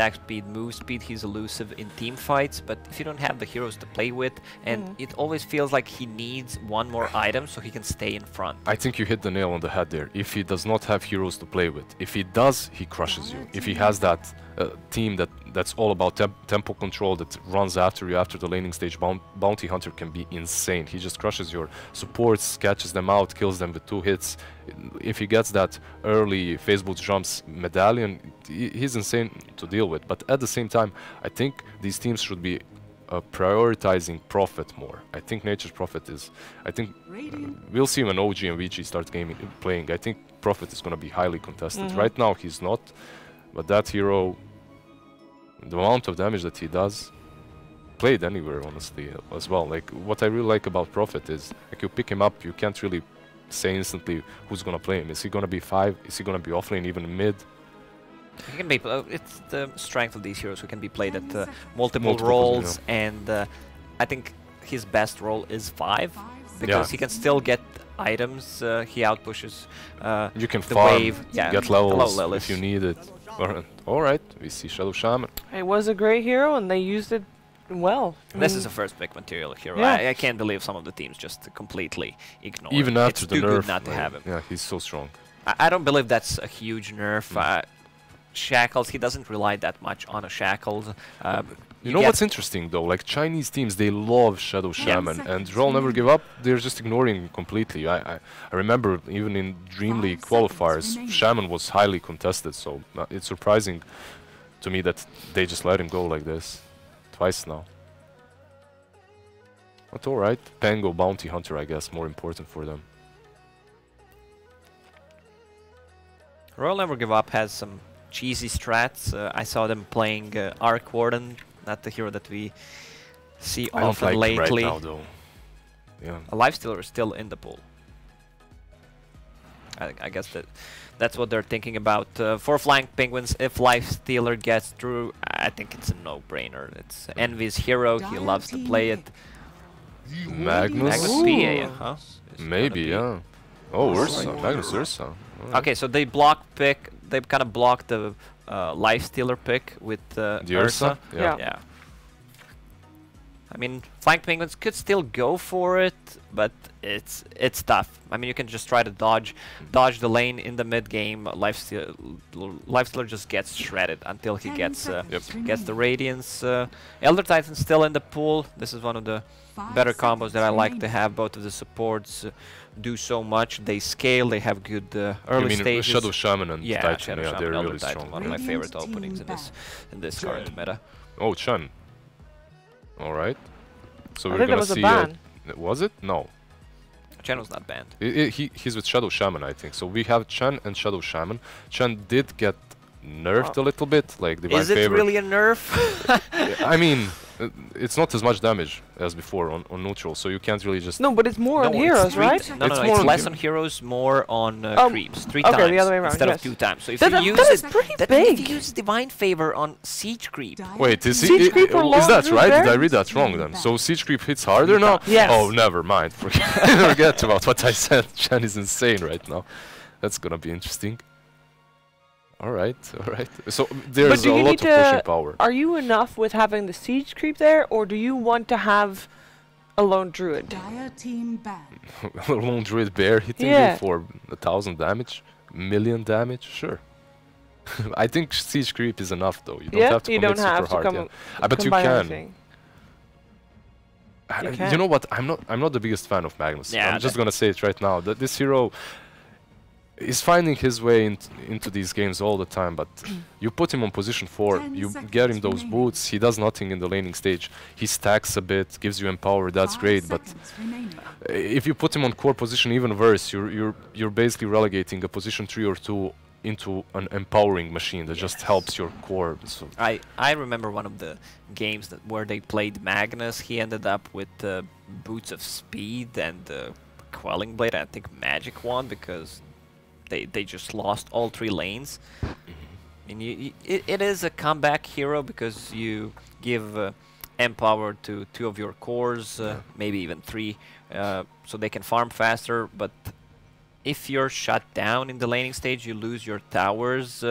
attack speed, move speed. He's elusive in team fights, but if you don't have the heroes to play with, and it always feels like he needs one more item so he can stay in front. I think you hit the nail on the head there. If he does not have heroes to play with, if he does, he crushes you. If he has that team that's all about tempo control, that runs after you after the laning stage, Bounty Hunter can be insane. He just crushes your supports, catches them out, kills them with 2 hits. If he gets that early Facebook jumps medallion, he's insane to deal with. But at the same time, I think these teams should be prioritizing Prophet more. I think Nature's Prophet is... I think we'll see when OG and VG start playing. I think Prophet is going to be highly contested. Right now he's not, but that hero, the amount of damage that he does, played anywhere honestly as well. Like, what I really like about Prophet is, like, you pick him up, you can't really say instantly who's going to play him. Is he going to be 5? Is he going to be offlane, even mid? He can be. It's the strength of these heroes who can be played at multiple roles, and I think his best role is 5 because he can still get items. He outpushes. You can the farm, wave, get levels if you need it. All right, we see Shadow Shaman. It was a great hero, and they used it well. This is a first pick material hero. Yeah. I can't believe some of the teams just completely ignore Even it. after It's the too nerf, good not to have him. Yeah, he's so strong. I don't believe that's a huge nerf. Shackles, he doesn't rely that much on a Shackles. You know what's interesting though? Like, Chinese teams, they love Shadow Shaman, and Roll Never Give Up, they're just ignoring him completely. I remember even in Dream League qualifiers, Shaman was highly contested, so it's surprising to me that they just let him go like this. Twice now. But alright, Pango Bounty Hunter, I guess, more important for them. Royal Never Give Up has some cheesy strats. I saw them playing Arc Warden, not the hero that we see often lately. Right now, though. Yeah. A Lifestealer is still in the pool. I guess that's what they're thinking about. For Flank Penguins, if Lifestealer gets through, I think it's a no-brainer. It's Envy's hero, he loves to play it. Magnus? PA, huh? Maybe, yeah. Oh, Ursa. Magnus Ursa. Okay, so they they kind of blocked the Lifestealer pick with the Ursa. Yeah. I mean, Flank Penguins could still go for it, but it's tough. I mean, you can just try to dodge the lane in the mid game. Lifestealer just gets shredded until he gets the Radiance. Elder Titan's still in the pool. This is one of the better combos that I like to have. Both of the supports do so much. They scale. They have good early stages. Shadow Shaman and Titan, Shadow yeah, Shaman, they're Elder really Titan, strong. one of my favorite openings in this current meta. Oh, Chen. All right. So I we're think that gonna was a see. ban. Was it? No. Chen was not banned. He's with Shadow Shaman, I think. So we have Chen and Shadow Shaman. Chen did get nerfed a little bit, like Divine Is it Favor. really a nerf? I mean, it's not as much damage as before on neutral, so you can't really just... No, but it's more on heroes, right? No, it's less on heroes, more on creeps. 3 times the other way around, instead of 2 times. So if that, you that use is pretty that big. means if you use Divine Favor on Siege Creep. Wait, is that right? Did I read that wrong then? So Siege Creep hits harder now? Yes. Oh, never mind. Forget about what I said. Chen is insane right now. That's gonna be interesting. Alright. So there's a lot of pushing power. Are you enough with having the Siege Creep there, or do you want to have a Lone Druid? A Lone Druid bear hitting you for 1,000 damage? Million damage? Sure. I think Siege Creep is enough though. You don't have to commit super hard. But you can. You know what? I'm not the biggest fan of Magnus. I'm just gonna say it right now. That this hero is finding his way into these games all the time, but you put him on position 4, you get him those boots, he does nothing in the laning stage, he stacks a bit, gives you empower, that's great, but if you put him on core position, even worse, you're basically relegating a position 3 or 2 into an empowering machine that just helps your core. So I remember one of the games where they played Magnus. He ended up with Boots of Speed and Quelling Blade. I think Magic won because they just lost all 3 lanes. And it is a comeback hero because you give Empower to 2 of your cores, maybe even 3, so they can farm faster, but if you're shut down in the laning stage, you lose your towers.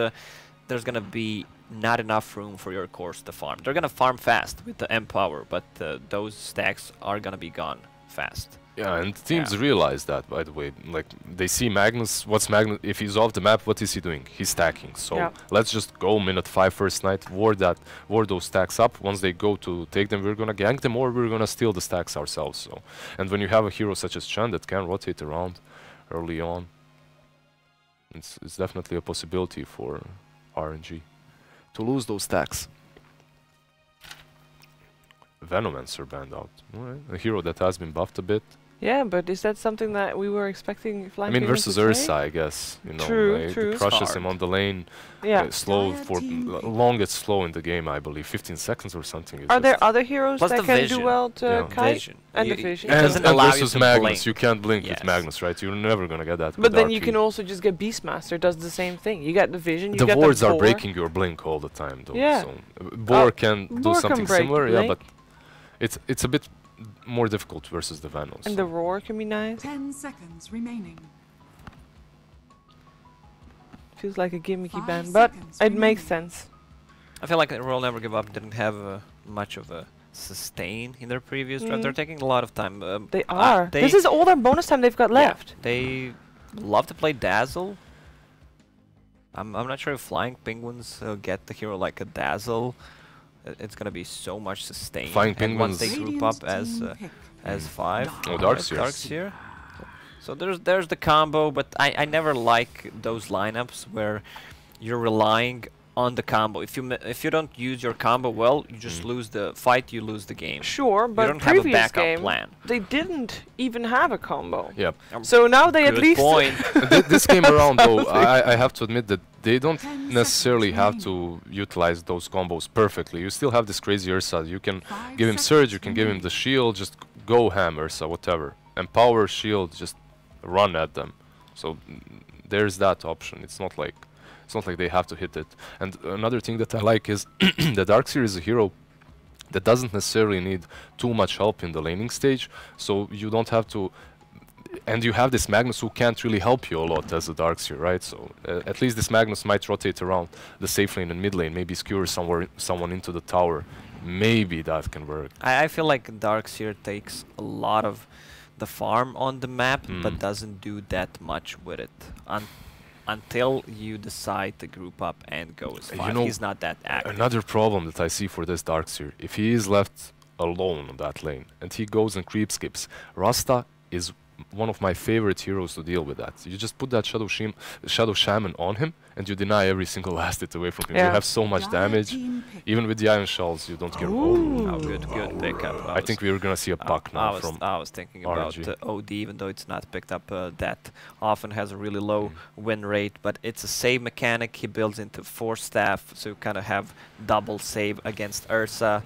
There's gonna be not enough room for your cores to farm. They're gonna farm fast with the Empower, but those stacks are gonna be gone fast. Yeah, and teams realize that, by the way. Like, they see Magnus, what's Magnus, if he's off the map, what is he doing? He's stacking. So let's just go minute 5 first night, ward those stacks up. Once they go to take them, we're gonna gank them or we're gonna steal the stacks ourselves. So, and when you have a hero such as Chen that can rotate around early on, it's definitely a possibility for RNG to lose those stacks. Venomancer banned out. Alright, a hero that has been buffed a bit. Yeah, but is that something that we were expecting Flying I mean, Penguin versus to play? Ursa, I guess. You know, True, like, true. it crushes It's him hard. on the lane. Yeah. Slow for longest slow in the game, I believe, 15 seconds or something. Are there other heroes Plus that the can vision. do well to kite? Vision. And You- the vision. It doesn't allow you versus to Magnus, blink. you can't blink with Yes. Magnus, right? You're never gonna get that. But with then you Arcane. can also just get Beastmaster, does the same thing. You get the vision, you The get wards the are boar. breaking your blink all the time, though. Yeah. So boar can do boar can something break similar, the yeah, blink. but it's a bit more difficult versus the Vanos. And the roar can be nice. 10 seconds remaining. Feels like a gimmicky 5 ban, but seconds it makes remaining. sense. I feel like Royal Never Give Up didn't have much of a sustain in their previous draft. They're taking a lot of time. They are. they- This is all their bonus time they've got Yeah, left. they love to play Dazzle. I'm not sure if Flying Penguins get the hero like a Dazzle. It's gonna be so much sustain. Flying and once they Penguins- group up as 5. Oh, Darkseer. Darkseer. So there's the combo, but I never like those lineups where you're relying on the combo. If you don't use your combo well, you just lose the fight. You lose the game. Sure, You but don't have a previous backup game, plan. they didn't even have a combo. Yep. So now they at Good least... point. This game around, though, I have to admit that they don't necessarily have to utilize those combos perfectly. You still have this crazy Ursa. You can give him Surge, you can give him the shield, just go ham Ursa, whatever. And power shield, just run at them. So there's that option. It's not like they have to hit it. And another thing that I like is the Darkseer is a hero that doesn't necessarily need too much help in the laning stage, so you don't have to. And you have this Magnus who can't really help you a lot as a Darkseer, right? So at least this Magnus might rotate around the safe lane and mid lane, maybe skewer someone into the tower. Maybe that can work. I feel like Darkseer takes a lot of the farm on the map, but doesn't do that much with it until you decide to group up and go as 5. know, He's not that active. Another problem that I see for this Darkseer, if he is left alone on that lane and he goes and creep skips, Rasta is one of my favorite heroes to deal with that. You just put that Shadow Shaman on him and you deny every single last hit away from him. You have so much damage. Even with the Iron Shells, you don't care. Oh, good pickup. I think we're gonna see a puck now from I was thinking about RNG. OD, even though it's not picked up that often, has a really low win rate, but it's a save mechanic. He builds into 4 staff, so you kind of have double save against Ursa,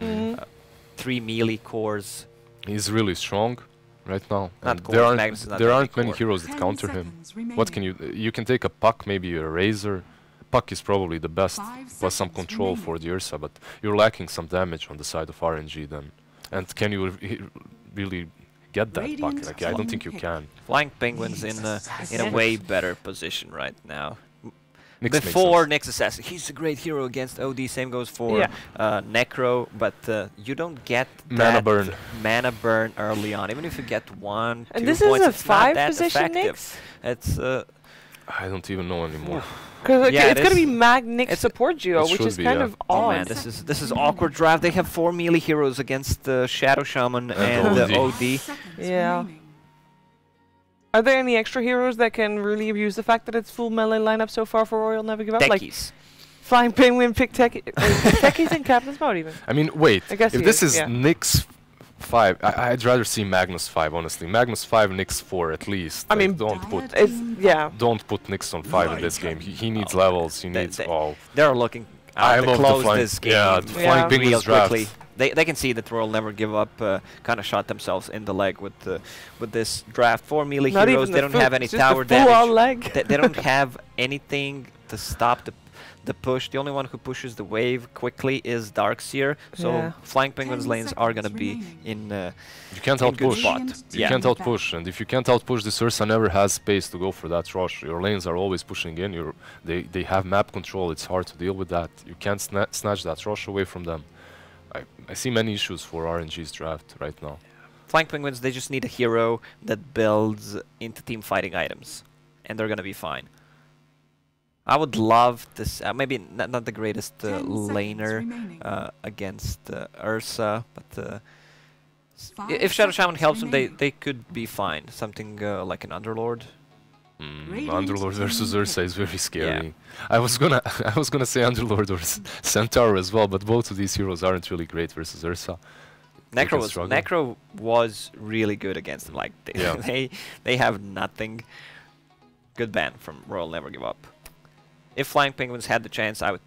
3 melee cores. He's really strong right now. Not And core, Magnus is not there really aren't many core. heroes that 10 counter him. seconds What can you can take a puck, maybe a razor. Puck is probably the best, 5 plus some seconds control remaining. for the Ursa, but you're lacking some damage on the side of RNG then. And can you really get that puck? Radiant Like, I don't think you pick. can. Flying Penguins in a way better position right now. Nyx makes Before sense. Nyx Assassin, he's a great hero against OD. Same goes for Necro, but you don't get Mana that burn. mana burn early on. Even if you get 1, 2 And this points, is a it's not 5 that position effective. Nyx? It's I don't even know anymore. Because Yeah, it's going to it be is. Mag Nyx It's- support duo, it which should is be, kind yeah. of oh odd. man, this is awkward draft. They have 4 melee heroes against the Shadow Shaman and OD. the OD. Yeah. Are there any extra heroes that can really abuse the fact that it's full melee lineup so far for Royal Never Give Up? Like Techies. Flying Penguin, pick Techies in Captain's Mode even. I mean, wait. I guess If he this is, is yeah. Nyx 5, I'd rather see Magnus 5, honestly. Magnus 5, Nyx 4 at least. I Like, mean, don't put Yeah. Nyx on 5 in this game. He needs levels. He needs They're looking I to love the close flying- this game yeah, the Flying real Penguins draft. quickly. They can see that Royal Never Give Up kind of shot themselves in the leg with this draft. 4 melee Not heroes. even They the don't foot, have any just tower the full-on damage. leg. They don't have anything to stop the push. The only one who pushes the wave quickly is Darkseer. So Flying Penguins lanes are gonna be in. You can't outpush. You can't outpush, and if you can't outpush, this Ursa never has space to go for that rush. Your lanes are always pushing in. They have map control. It's hard to deal with that. You can't snatch that rush away from them. I see many issues for RNG's draft right now. Flying Penguins, they just need a hero that builds into team fighting items, and they're gonna be fine. I would love this. Maybe not the greatest laner against Ursa, but if Shadow Shaman helps them, they could be fine. Something like an Underlord. Underlord versus Ursa is very scary. I was gonna say Underlord or Centaur as well, but both of these heroes aren't really great versus Ursa. Necro was really good against them. Like they have nothing. Good ban from Royal Never Give Up. If Flying Penguins had the chance, I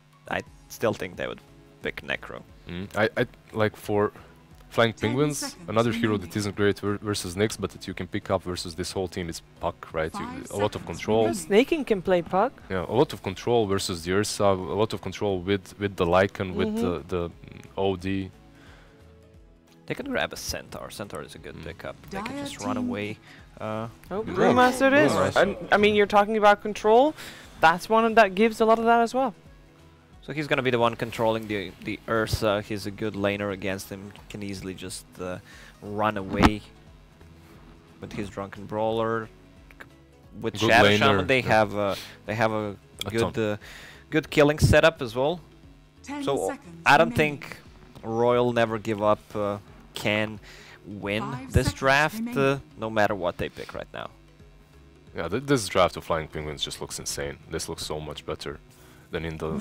still think they would pick Necro. I like for Flying Penguins, another hero that isn't great versus Nyx, but that you can pick up versus this whole team is Puck, right? A lot of control. Snaking can play Puck. Yeah, a lot of control versus the Ursa, a lot of control with the Lycan, with the OD. They can grab a Centaur. Centaur is a good pickup. They can just run away. Brewmaster it is. I mean, you're talking about control. That's one that gives a lot of that as well. So he's gonna be the one controlling the Ursa. He's a good laner against him. Can easily just run away with his Drunken Brawler. With good Shadow laner. Shaman, they have a good killing setup as well. So I don't think Royal Never Give Up can win this draft, no matter what they pick right now. Yeah, this draft of Flying Penguins just looks insane. This looks so much better than in the...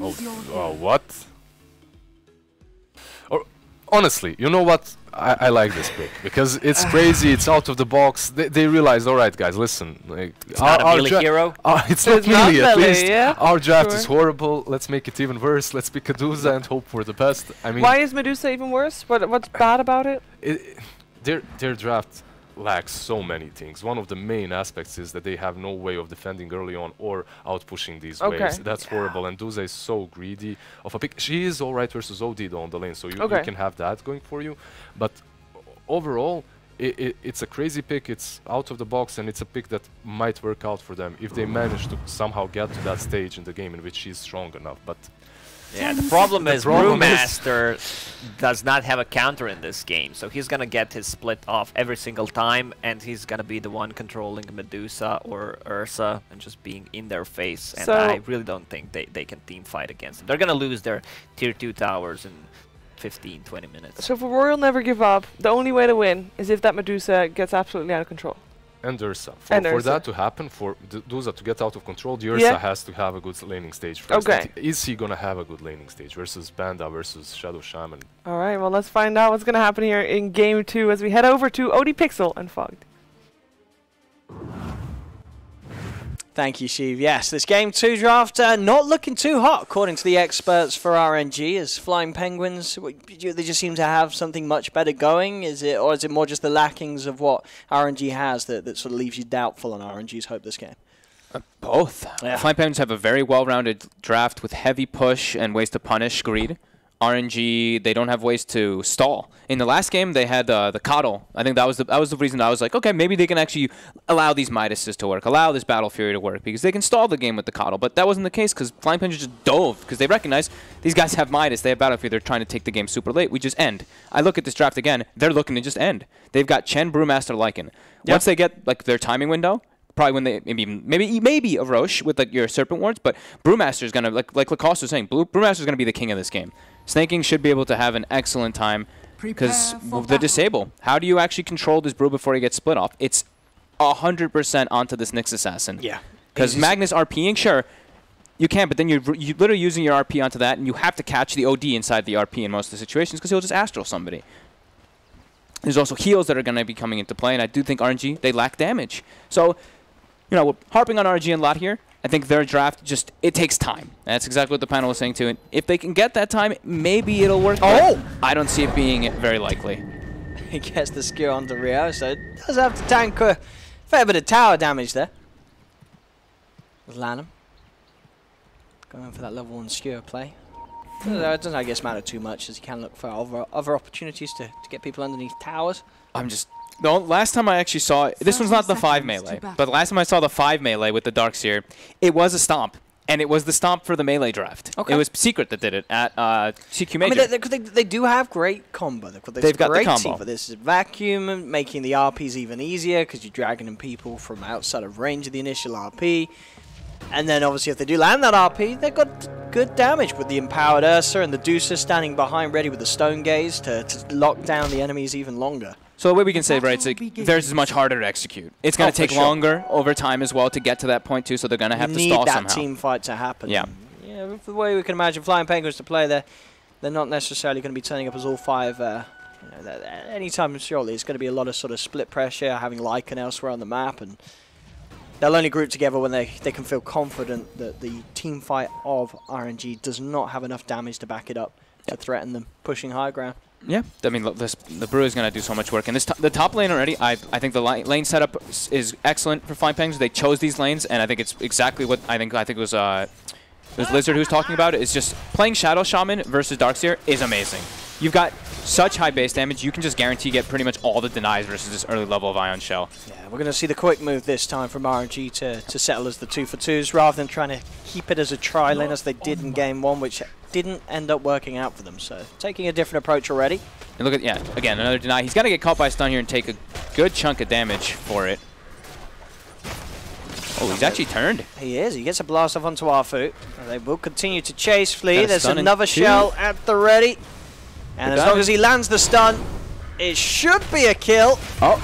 Oh, what? Or honestly, you know what? I like this pick because it's crazy. It's out of the box. They realized, all right, guys, listen. Like, it's not a melee hero. It's not melee, at least. Yeah? Our draft is horrible. Let's make it even worse. Let's pick Medusa and hope for the best. I mean, why is Medusa even worse? What's bad about it? Their draft lacks so many things. One of the main aspects is that they have no way of defending early on or outpushing these waves. That's horrible. And Medusa is so greedy of a pick. She is alright versus OD though on the lane, so you can have that going for you. But overall, it's a crazy pick. It's out of the box, and it's a pick that might work out for them if they manage to somehow get to that stage in the game in which she's strong enough. But yeah, the problem is Brewmaster does not have a counter in this game, so he's gonna get his split off every single time, and he's gonna be the one controlling Medusa or Ursa and just being in their face. And I really don't think they can team fight against him. They're gonna lose their tier 2 towers in 15-20 minutes. So for Royal Never Give Up, the only way to win is if that Medusa gets absolutely out of control. And Ursa. For that to happen, for Medusa to get out of control, the Ursa has to have a good laning stage first. Is he gonna have a good laning stage versus Banda versus Shadow Shaman? Alright, well let's find out what's gonna happen here in game 2 as we head over to OD Pixel and Fogged. Thank you, Sheev. Yes, this game 2 draft not looking too hot, according to the experts for RNG, as Flying Penguins, they just seem to have something much better going. Or is it more just the lackings of what RNG has that sort of leaves you doubtful on RNG's hope this game? Both. Yeah. Flying Penguins have a very well-rounded draft with heavy push and ways to punish greed. RNG, they don't have ways to stall. In the last game, they had the Coddle. I think that was the reason I was like, okay, maybe they can actually allow these Midases to work, allow this Battle Fury to work, because they can stall the game with the Coddle. But that wasn't the case, because Flying Penguins just dove, because they recognize these guys have Midas, they have Battle Fury, they're trying to take the game super late. We just end. I look at this draft again, they're looking to just end. They've got Chen, Brewmaster, Lycan. Once they get like their timing window, probably when they maybe a Roche with like your Serpent Wards, but Brewmaster is gonna like Lacoste was saying, Brewmaster is gonna be the king of this game. Snaking should be able to have an excellent time because the disable. How do you actually control this brew before he gets split off? It's 100% onto this Nyx Assassin. Yeah. Because Magnus RPing, sure, you can, but then you're literally using your RP onto that, and you have to catch the OD inside the RP in most of the situations because he'll just Astral somebody. There's also heals that are going to be coming into play, and I do think RNG, they lack damage. So, you know, we're harping on RNG a lot here. I think their draft just, it takes time. That's exactly what the panel was saying too. And if they can get that time, maybe it'll work. Oh! I don't see it being very likely. He gets the skill onto Rio, so it does have to tank a fair bit of tower damage there. Lanham Going for that level 1 skewer play. It doesn't, I guess, matter too much, as you can look for other opportunities to get people underneath towers. I'm just... No, last time I actually saw it, this one's not the 5 melee, but last time I saw the 5 melee with the Darkseer, it was a stomp. And it was the stomp for the melee draft. Okay. It was Secret that did it at CQ Major. I mean, they do have great combo. They've got the combo. But this is vacuum, making the RPs even easier because you're dragging in people from outside of range of the initial RP. And then obviously if they do land that RP, they've got good damage with the empowered Ursa and the Deucer standing behind ready with the Stone Gaze to lock down the enemies even longer. So the way we can say, right, it's like theirs is much harder to execute. It's going to take longer over time as well to get to that point too, so they're going to have to stall somehow. Need that team fight to happen. Yeah. Yeah, the way we can imagine Flying Penguins to play, they're not necessarily going to be turning up as all 5. Anytime surely it's going to be a lot of sort of split pressure, having Lycan elsewhere on the map, and they'll only group together when they can feel confident that the team fight of RNG does not have enough damage to back it up to threaten them pushing high ground. Yeah, I mean, the Brew is going to do so much work. And the top lane already, I think the lane setup is excellent for Flying Penguins. They chose these lanes, and I think it's exactly what I think it was Lizard who's talking about it. It's just playing Shadow Shaman versus Darkseer is amazing. You've got such high base damage, you can just guarantee get pretty much all the denies versus this early level of Ion Shell. Yeah, we're going to see the quick move this time from RNG to settle as the 2-for-2s rather than trying to keep it as a tri-lane as they did in Game 1, which didn't end up working out for them. So taking a different approach already. And look at, yeah, again, another deny. He's got to get caught by a stun here and take a good chunk of damage for it. Oh, he's actually turned. He is. He gets a blast off onto Arfu. They will continue to chase Flea. There's another shell at the ready. And as long as he lands the stun, it should be a kill. Oh.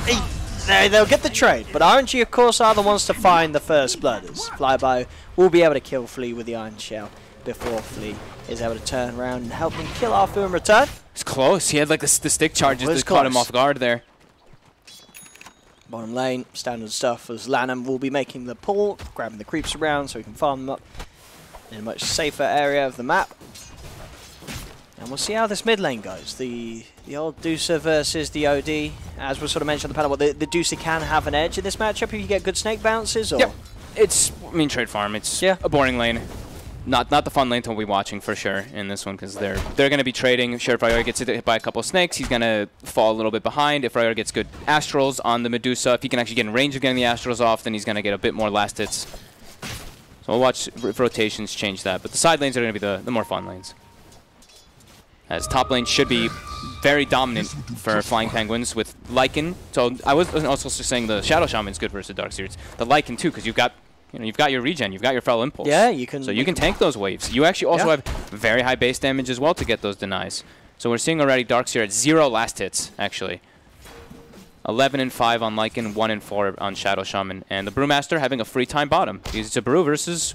They'll get the trade. But RNG, of course, are the ones to find the first blood. As Flyby will be able to kill Flea with the Iron Shell before Flea is able to turn around and help him kill Arfu in return. It's close. He had like the stick charges that caught him off guard there. Bottom lane, standard stuff, as Lanham will be making the pull, grabbing the creeps around so he can farm them up in a much safer area of the map. And we'll see how this mid lane goes. The old Deucer versus the OD. As was sort of mentioned on the panel, the Deucer can have an edge in this matchup if you get good snake bounces. Or yep. It's, I mean, trade farm. It's a boring lane. Not the fun lane to be watching for sure in this one, because they're going to be trading. Sure, if Ryoya gets hit by a couple of snakes, he's going to fall a little bit behind. If Ryoya gets good astrals on the Medusa, if he can actually get in range of getting the astrals off, then he's going to get a bit more last hits. So we'll watch if rotations change that. But the side lanes are going to be the more fun lanes. As top lane should be very dominant for Flying Penguins with Lycan. So I was also saying the Shadow Shaman's good versus Darkseer. It's the Lycan too, because you've got your regen, you've got your Fell Impulse. Yeah, you can. So you can tank those waves. You actually also have very high base damage as well to get those denies. So we're seeing already Darkseer at 0 last hits, actually. 11 and 5 on Lycan, 1 and 4 on Shadow Shaman. And the Brewmaster having a free time bottom. It's a Brew versus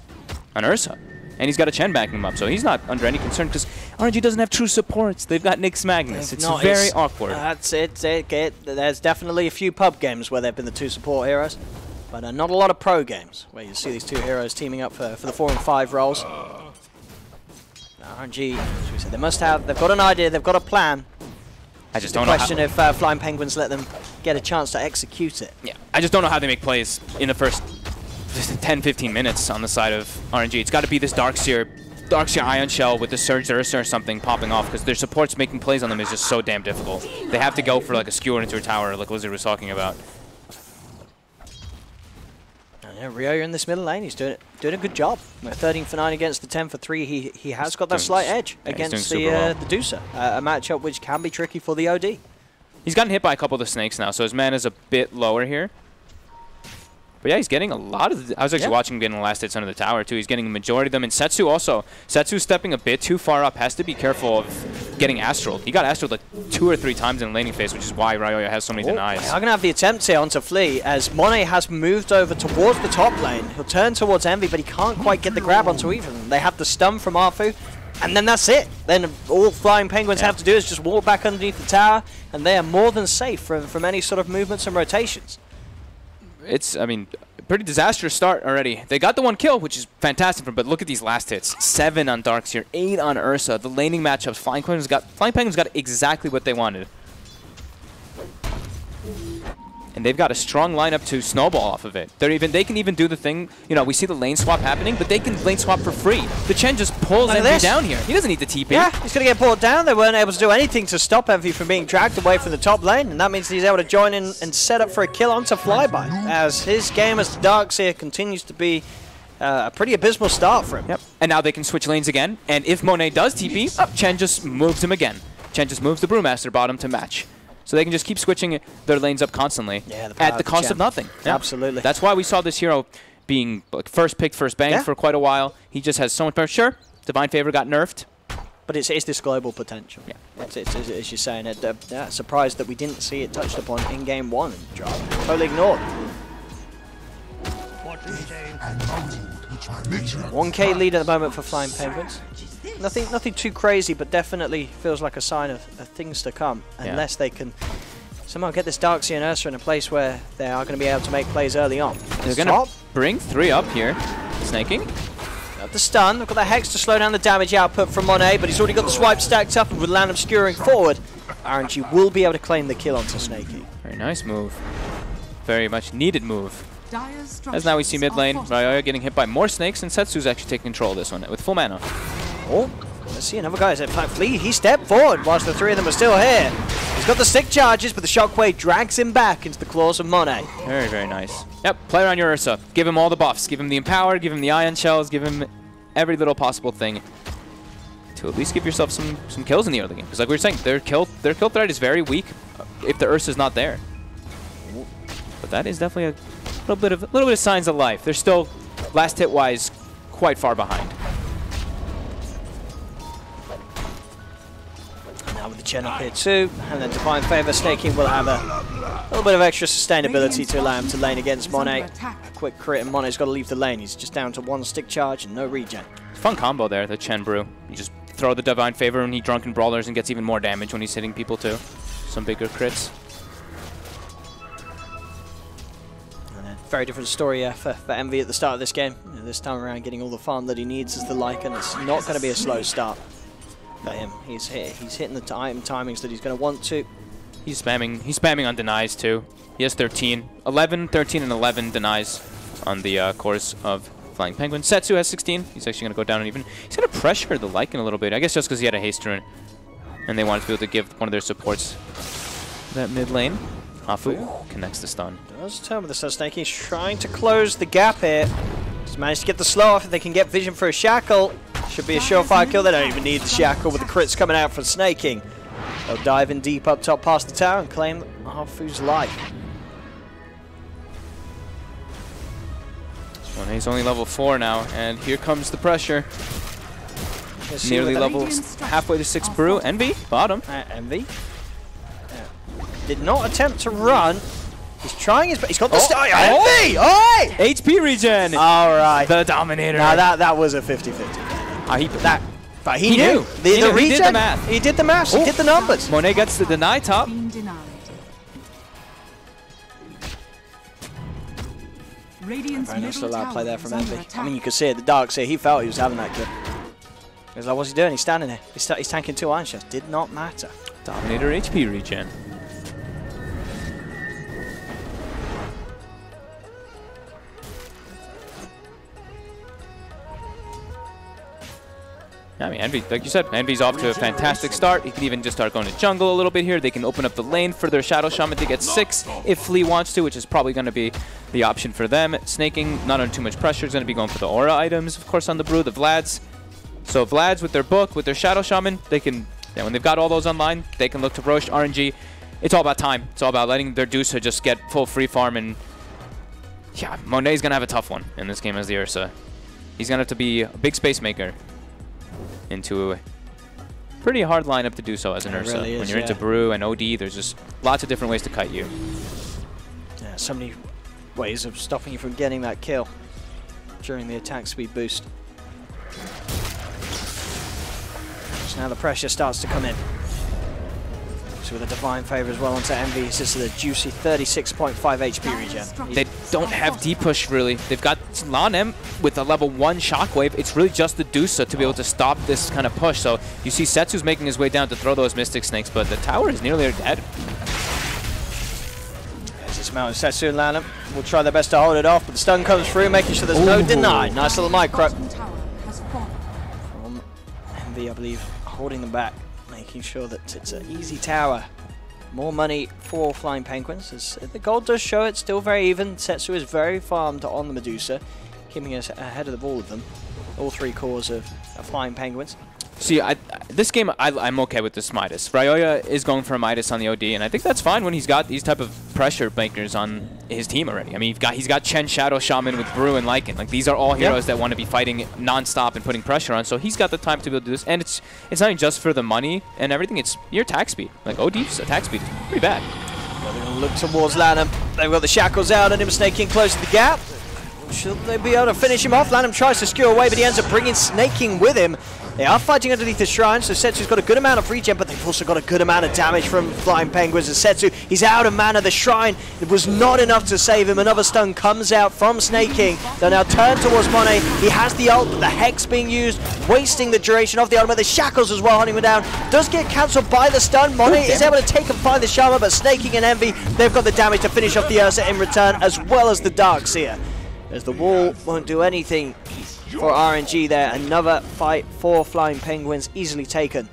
an Ursa. And he's got a Chen backing him up, so he's not under any concern because RNG doesn't have true supports. They've got Nyx Magnus. It's very awkward. That's it. There's definitely a few pub games where they've been the 2 support heroes, but not a lot of pro games where you see these 2 heroes teaming up for the 4 and 5 roles. RNG, as we said, they've got an idea, they've got a plan. I just don't know. Question if Flying Penguins let them get a chance to execute it. Yeah, I just don't know how they make plays in the first 10-15 minutes on the side of RNG. It's got to be this Darkseer Ion Shell with the Surge Ursa or something popping off, because their supports making plays on them is just so damn difficult. They have to go for like a skewer into a tower like Lizard was talking about. Yeah, Ryoya in this middle lane, he's doing a good job. 13 for 9 against the 10 for 3. He has got that slight edge against the Deucer, a matchup which can be tricky for the OD. He's gotten hit by a couple of the snakes now, so his mana's a bit lower here. But yeah, he's getting a lot of I was actually watching him getting the last hits under the tower too. He's getting the majority of them. And Setsu also. Setsu's stepping a bit too far up. Has to be careful of getting astraled. He got astraled like 2 or 3 times in the laning phase, which is why Ryoya has so many denies. I'm going to have the attempt here onto Flea as Monet has moved over towards the top lane. He'll turn towards Envy, but he can't quite get the grab onto either of them. They have the stun from Arfu, and then that's it. Then all Flying Penguins have to do is just walk back underneath the tower, and they are more than safe from any sort of movements and rotations. It's, I mean, a pretty disastrous start already. They got the 1 kill, which is fantastic for them, but look at these last hits. 7 on Darkseer, 8 on Ursa. The laning matchups, Flying Penguins got exactly what they wanted. and they've got a strong lineup to snowball off of it. They can even do the thing, you know, we see the lane swap happening, but they can lane swap for free. The Chen just pulls Envy down here. He doesn't need the TP. Yeah, he's going to get brought down. They weren't able to do anything to stop Envy from being dragged away from the top lane, and that means he's able to join in and set up for a kill onto Flyby, as his game as Darkseer continues to be a pretty abysmal start for him. Yep. And now they can switch lanes again, and if Monet does TP, Chen just moves him again. Chen just moves the Brewmaster bottom to match. So they can just keep switching their lanes up constantly at the cost of nothing. Yeah. Absolutely. That's why we saw this hero being like first pick, first bang for quite a while. He just has so much power. Sure, Divine Favor got nerfed. But it's this global potential. Yeah. It's as you're saying, surprised that we didn't see it touched upon in game 1 and totally ignored. 1k lead at the moment for Flying Penguins. Nothing too crazy, but definitely feels like a sign of things to come, unless they can somehow get this Darkseer and Ursa in a place where they are going to be able to make plays early on. They're going to bring 3 up here. Snaking. Got the stun. They've got that Hex to slow down the damage output from Monet, but he's already got the swipe stacked up, and with land obscuring forward, RNG will be able to claim the kill onto Snaking. Very nice move. Very much needed move. As now we see mid lane, Ryoya getting hit by more snakes, and Setsu's actually taking control of this one with full mana. Oh, let's see another guy. In fact, Flea, he stepped forward whilst the 3 of them are still here. He's got the stick charges, but the shockwave drags him back into the claws of Monet. Very, very nice. Yep, play around your Ursa. Give him all the buffs. Give him the Empower, give him the Ion Shells, give him every little possible thing to at least give yourself some kills in the early game. Because like we were saying, their kill threat is very weak if the Ursa's not there. But that is definitely a little bit of signs of life. They're still, last hit wise, quite far behind. And now with the Chen up here too, and then Divine Favor, Snaking will have a little bit of extra sustainability to allow him to lane against Monet. A quick crit, and Monet's got to leave the lane. He's just down to 1 stick charge and no regen. Fun combo there, the Chen Brew. You just throw the Divine Favor and he Drunken Brawlers and gets even more damage when he's hitting people too. Some bigger crits. Very different story for Envy at the start of this game. This time around, getting all the farm that he needs as the Lycan. It's not going to be a slow start for him. He's hitting the item timings that he's going to want to. He's spamming on denies too. He has 13, 13, and 11 denies on the cores of Flying Penguin. Setsu has 16. He's actually going to go down and even. He's going to pressure the Lycan a little bit. I guess just because he had a haste rune, and they wanted to be able to give one of their supports that mid lane. Afu connects the stun. Does turn with the stun. Snaking. He's trying to close the gap here. He's managed to get the slow off. If they can get vision for a shackle, should be a surefire kill. They don't even need the shackle with the crits coming out from Snaking. They'll dive in deep up top past the tower and claim Afu's life. This one, he's only level 4 now, and here comes the pressure. Nearly level halfway to 6 brew. Envy, bottom. Envy. Did not attempt to run. He's trying his best. He's got the Envy! Oi! HP regen! Alright. The Dominator. Now that was a 50-50. But he knew. The regen. He did the math. He did the math. He did the numbers. Monet gets the deny top. Very nice little outplay there from Envy. I mean, you could see it. The Darkseer, he felt he was having that kill. He was like, what's he doing? He's standing there. He's tanking 2 Iron Shots. Did not matter. Dominator HP regen. I mean, Envy, like you said, Envy's off to a fantastic start. He can even just start going to jungle a little bit here. They can open up the lane for their Shadow Shaman to get 6 if Flea wants to, which is probably going to be the option for them. Snaking, not under too much pressure, is going to be going for the aura items, of course, on the brew, the Vlads. So Vlads with their book, with their Shadow Shaman, they can, when they've got all those online, they can look to Roche, RNG. It's all about time. It's all about letting their Dusa just get full free farm, and yeah, Monet's going to have a tough one in this game as the Ursa. He's going to have to be a big space maker into a pretty hard lineup to do so as an Ursa. Really is, when you're into Brew and OD, there's just lots of different ways to kite you. Yeah, so many ways of stopping you from getting that kill during the attack speed boost. So now the pressure starts to come in. So with a Divine Favor as well onto Envy, it's just a juicy 36.5 HP regen. They don't have D-push really. They've got Lan with a level 1 Shockwave. It's really just the Dusa to be able to stop this kind of push. So you see Setsu's making his way down to throw those Mystic Snakes, but the tower is nearly dead. As it's Now Setsu and Lanham will try their best to hold it off, but the stun comes through, making sure there's no deny. Nice little micro from Envy, I believe, holding them back, making sure that it's an easy tower. More money for Flying Penguins, as the gold does show it's still very even. Setsu is very farmed on the Medusa, keeping us ahead of all of them. All 3 cores of Flying Penguins. See, this game, I'm okay with this Midas. Ryoya is going for a Midas on the OD, and I think that's fine when he's got these type of pressure makers on his team already. I mean, he's got Chen Shadow Shaman with Brew and Lycan. Like, these are all heroes that want to be fighting non-stop and putting pressure on, so he's got the time to be able to do this. And it's not even just for the money and everything, it's your attack speed. Like, OD's attack speed is pretty bad. Well, they're going to look towards Lanham. They've got the shackles out and him snaking close to the gap. Should they be able to finish him off? Lanham tries to skew away, but he ends up bringing Snaking with him. They are fighting underneath the shrine, so Setsu's got a good amount of regen, but they've also got a good amount of damage from Flying Penguins. And Setsu, he's out of mana. The shrine, it was not enough to save him. Another stun comes out from Snaking. They'll now turn towards Monet. He has the ult, but the Hex being used, wasting the duration of the ultimate. The shackles as well, hunting him down. Does get cancelled by the stun. Monet is able to take and find the Shaman, but Snaking and Envy, they've got the damage to finish off the Ursa in return, as well as the Darkseer. As the wall won't do anything for RNG there. Another fight for Flying Penguins, easily taken.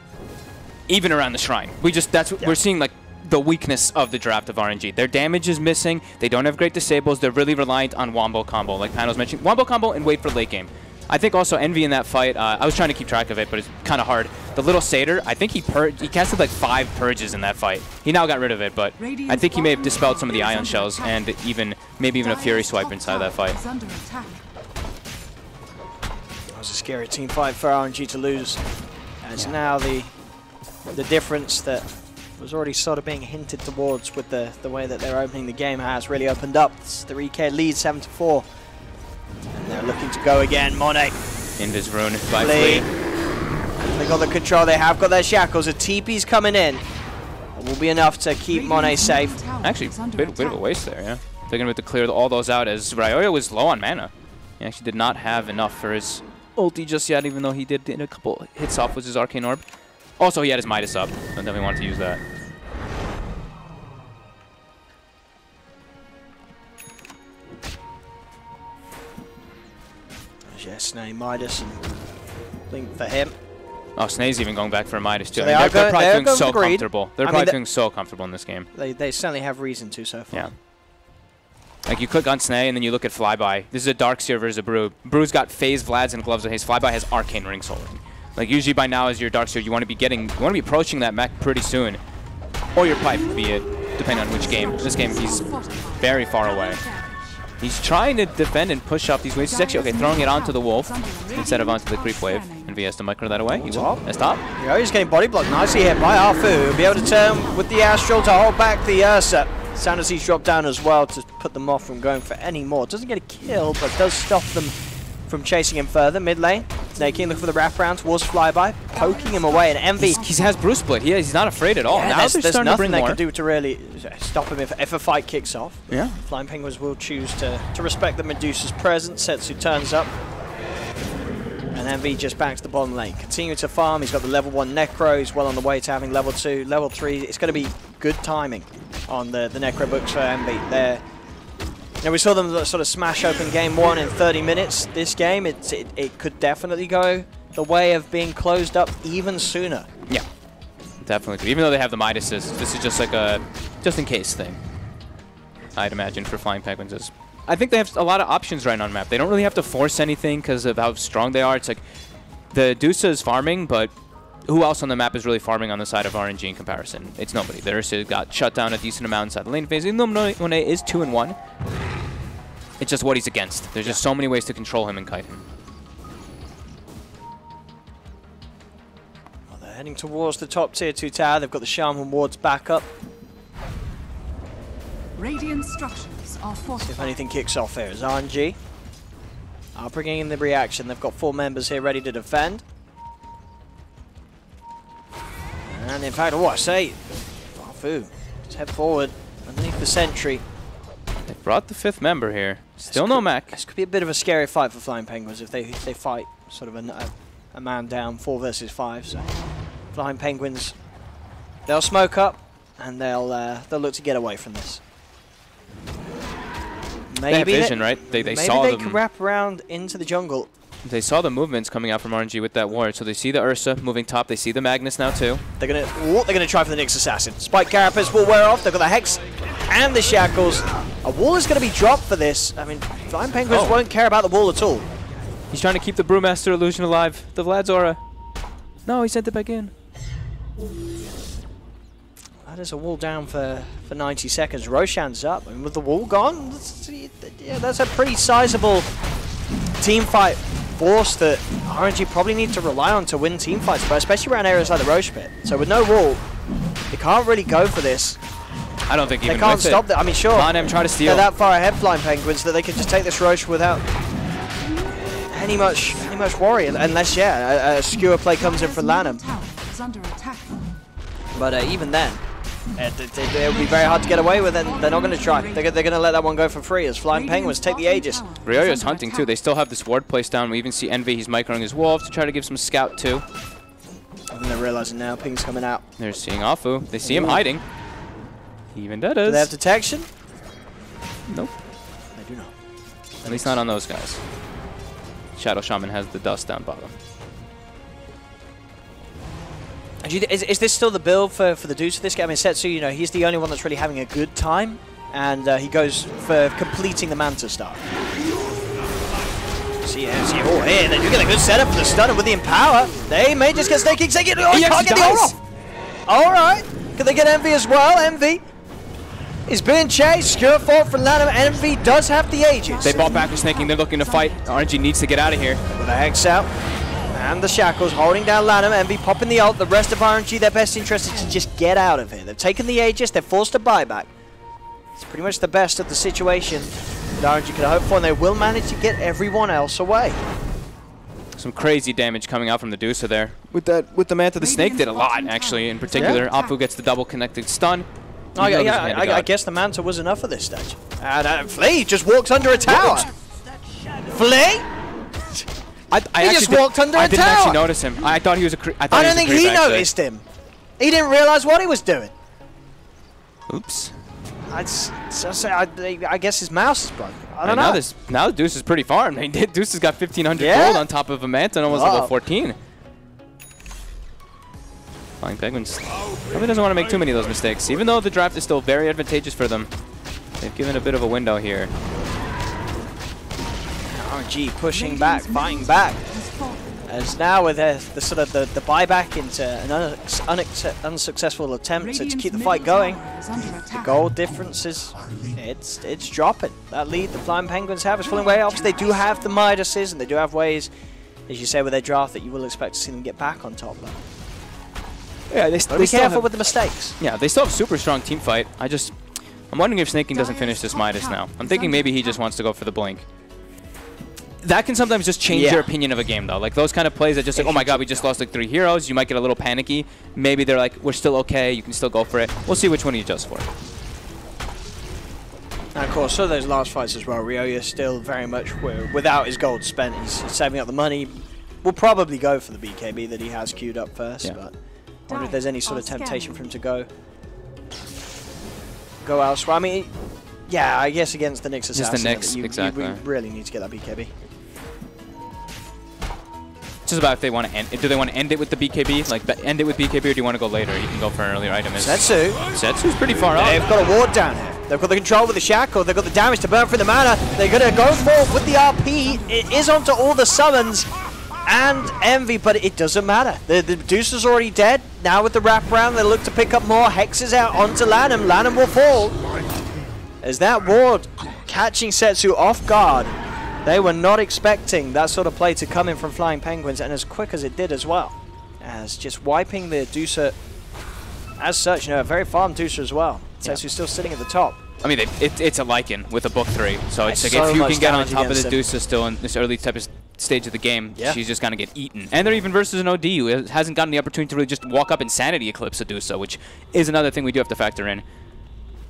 Even around the shrine. We're seeing like the weakness of the draft of RNG. Their damage is missing. They don't have great disables. They're really reliant on Wombo combo, like Panos mentioned. Wombo combo and wait for late game. I think also Envy in that fight, I was trying to keep track of it, but it's kind of hard. The little Satyr, I think he casted like 5 purges in that fight. He now got rid of it, but I think he may have dispelled some of the Ion Shells and maybe even a Fury Swipe inside that fight. That was a scary team fight for RNG to lose. As now the difference that was already sort of being hinted towards with the way that they're opening the game has really opened up. It's the Rike lead 7-4. And they're looking to go again. Monet. Invis Rune by Flea. They got the control. They have got their shackles. A TP's coming in. It will be enough to keep Monet safe. Actually, bit of a waste there, yeah. They're going to have to clear all those out as Ryoya was low on mana. He actually did not have enough for his ulti just yet, even though he did get a couple hits off with his Arcane Orb. Also, he had his Midas up, and definitely wanted to use that. Yeah, Snay, Midas, and Link for him. Oh, Snay's even going back for a Midas too. So they're probably feeling so greed. comfortable. They're probably feeling so comfortable in this game. They certainly have reason to so far. Yeah. Like you click on Snay and then you look at Flyby. This is a Darkseer versus a Brew. Brew's got Phase, Vlad's, and Gloves of Haste. Flyby has Arcane Ring, Soul Ring. Like usually by now as your Darkseer, you want to be approaching that mech pretty soon, or your Pipe, be it depending on which game. This game he's very far away. He's trying to defend and push off these waves. He's actually throwing it onto the Wolf instead of onto the creep wave. And he has to micro that away. He will. That's top. Yeah, he's getting body blocked nicely here by Arfu. He'll be able to turn with the Astral to hold back the Ursa. Sanacy's dropped down as well to put them off from going for any more. Doesn't get a kill, but does stop them from chasing him further. Mid lane, Snaking looking for the wraparound towards Flyby, poking him away, and Envy. He has Bruce Split. He's not afraid at all. Yeah, now there's nothing they can do to really stop him if a fight kicks off. Yeah. Flying Penguins will choose to respect the Medusa's presence. Setsu turns up. And Envy just backs the bottom lane. Continue to farm. He's got the level 1 Necro. He's well on the way to having level 2. Level 3, it's going to be good timing on the Necro books for Envy. You know, we saw them sort of smash open game 1 in 30 minutes. This game, it could definitely go the way of being closed up even sooner. Yeah, definitely. Even though they have the Midases, this is just like a just-in-case thing, I'd imagine, for Flying Penguins. I think they have a lot of options right now on map. They don't really have to force anything because of how strong they are. It's like the Dusa is farming, but who else on the map is really farming on the side of RNG in comparison? It's nobody. The Ursa got shut down a decent amount inside the lane phase. Even though Monet is 2-1, it's just what he's against. There's just so many ways to control him and kite him. Well, they're heading towards the top tier 2 tower. They've got the Shaman wards back up. Radiant structures are fortified. If anything kicks off here, is RNG are bringing in the reaction. They've got 4 members here ready to defend. And in fact, what I say, Farfu, just head forward underneath the sentry. They brought the 5th member here. Still no mech. This could be a bit of a scary fight for Flying Penguins if they fight sort of a man down, 4 versus 5. So Flying Penguins, they'll smoke up and they'll look to get away from this. They have vision, right? They saw maybe them. they can wrap around into the jungle. They saw the movements coming out from RNG with that ward, so they see the Ursa moving top. They see the Magnus now too. They're gonna try for the Nyx Assassin. Spike Carapace will wear off. They've got the Hex and the Shackles. A wall is gonna be dropped for this. I mean, Flying Penguins won't care about the wall at all. He's trying to keep the Brewmaster illusion alive. The Vlad's aura. No, he sent it back in. That is a wall down for 90 seconds. Roshan's up, and with the wall gone, that's a pretty sizable team fight force that RNG probably need to rely on to win team fights, but especially around areas like the Roche Pit. So with no wall, they can't really go for this. I don't think even they can't with stop that. I mean, sure, Monem try to steal. They're that far ahead, Flying Penguins, that they can just take this Roche without any much worry, unless a skewer play comes in from Lanham. But even then, it would be very hard to get away with, and they're not going to try. They're going to let that one go for free as Flying Penguins take the Aegis. Ryoyo's hunting too. They still have this ward placed down. We even see Envy. He's microing his wolf to try to give some scout too. I think they're realizing now Ping's coming out. They're seeing Afu. They see him hiding. He even does. Do they have detection? Nope. They do not. At least not on those guys. Shadow Shaman has the dust down bottom. Is this still the build for the Deuce for this game? I mean, Setsu, he's the only one that's really having a good time, and he goes for completing the Manta stuff. See, here, they do get a good setup for the stunner with the Empower. They may just get snaking. He can't get the ult off. Alright, can they get Envy as well? Envy is being chased. Skewer fought from Lanham. Envy does have the Aegis. They bought back with snaking. They're looking to fight. RNG needs to get out of here. With a Hex out. And the Shackles holding down Lanham. Envy popping the ult. The rest of RNG, their best interest is to just get out of here. They've taken the Aegis. They're forced to buyback. It's pretty much the best of the situation that RNG could hope for, and they will manage to get everyone else away. Some crazy damage coming out from the Deucer there. With the Manta, the Snake did a lot, actually, in particular. Yeah. Afu gets the double connected stun. I guess the Manta was enough at this stage. And Flea just walks under a tower. Flea? He just walked under a tower. I didn't actually notice him. I thought he was a creep. I don't think he noticed him. He didn't realize what he was doing. Oops. I guess his mouse is broken. I don't know. Now Deuce is pretty far. I mean, Deuce has got 1,500 gold on top of a Manta and almost level 14. Flying Penguins probably doesn't want to make too many of those mistakes. Even though the draft is still very advantageous for them, they've given a bit of a window here. RNG pushing back, fighting back. As now with the buyback into an unsuccessful attempt to keep the fight going, the goal difference is it's dropping. That lead the Flying Penguins have is falling away. Obviously, they do have the Midases and they do have ways, as you say, with their draft that you will expect to see them get back on top. Yeah, they be careful with the mistakes. Yeah, they still have super strong team fight. I'm wondering if Snaking doesn't finish this Midas now. I'm thinking maybe he just wants to go for the blink. That can sometimes just change your opinion of a game, though. Like those kind of plays that just like, oh my god, we just lost like 3 heroes. You might get a little panicky. Maybe they're like, we're still okay. You can still go for it. We'll see which one he adjusts for. And of course, so those last fights as well, Ryoyo still very much without his gold spent. He's saving up the money. We'll probably go for the BKB that he has queued up first, but I wonder if there's any sort of temptation for him to go elsewhere. I mean, yeah, I guess against the Nyx Assassin, just the Nyx, exactly. You really need to get that BKB. It's just about if they want to end it. Do they want to end it with the BKB? Like, end it with BKB, or do you want to go later? You can go for an earlier item. Setsu's pretty far up. They've got a ward down here. They've got the control with the Shackle. They've got the damage to burn through the mana. They're going to go for with the RP. It is onto all the summons and Envy, but it doesn't matter. The Deuce is already dead. Now with the wraparound, they look to pick up more. Hexes out onto Lanham. Lanham will fall. As that ward catching Setsu off guard. They were not expecting that sort of play to come in from Flying Penguins, and as quick as it did as well. As just wiping the Deucer as such, a very farmed Deucer as well. Setsu's still sitting at the top. I mean, it's a Lycan with a book 3, so it's like if you can get on top of the Deucer still in this early type of stage of the game, she's just gonna get eaten. And they're even versus an OD who hasn't gotten the opportunity to really just walk up and Sanity Eclipse a Deucer, which is another thing we do have to factor in.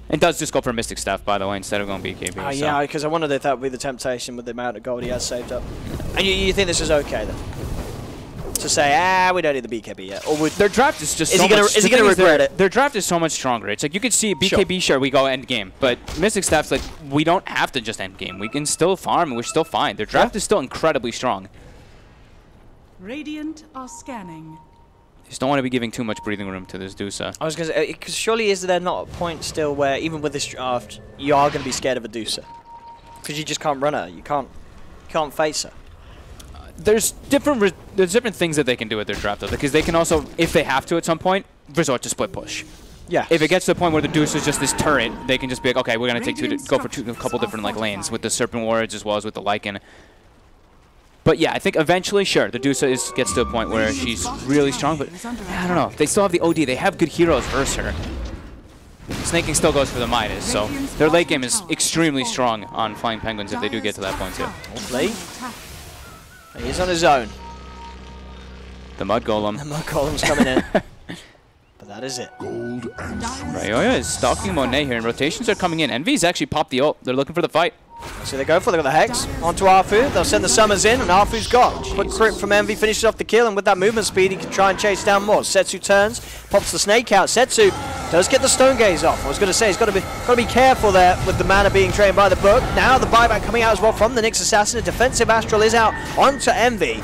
And does just go for Mystic Staff, by the way, instead of going BKB. Yeah, because I wondered if that would be the temptation with the amount of gold he has saved up. And you think this is okay, then? to say, we don't need the BKB yet? Or would their draft is just is so he gonna much, is he gonna regret it? Their draft is so much stronger. It's like you could see BKB, sure, we go end game, but Mystic Staff's like, we don't have to just end game. We can still farm and we're still fine. Their draft is still incredibly strong. Radiant are scanning. Just don't want to be giving too much breathing room to this Dusa. I was going to say, because surely is there not a point still where even with this draft, you are going to be scared of a Dusa? Because you just can't run her. You can't face her. There's different things that they can do with their draft though, because they can also, if they have to at some point, resort to split push. Yeah. If it gets to the point where the Deuce is just this turret, they can just be like, okay, we're gonna go for a couple different like lanes with the Serpent Wards as well as with the Lycan. But yeah, I think eventually, sure, the Deuce gets to a point where she's really strong, but I don't know. They still have the OD. They have good heroes versus her. Snaking still goes for the Midas, so their late game is extremely strong on Flying Penguins if they do get to that point too. Hopefully. He's on his own. The Mud Golem. The Mud Golem's coming in. But that is it. Ryoya is stalking Monet here, and rotations are coming in. Envy's actually popped the ult. They're looking for the fight. So they go for it. They got the Hex onto Arfu. They'll send the Summers in, and Arfu's got. Quick crit from Envy finishes off the kill, and with that movement speed, he can try and chase down more. Setsu turns, pops the Snake out. Setsu does get the Stone Gaze off. I was going to say he's got to be careful there with the mana being trained by the book. Now the buyback coming out as well from the Nyx Assassin. A defensive Astral is out onto Envy.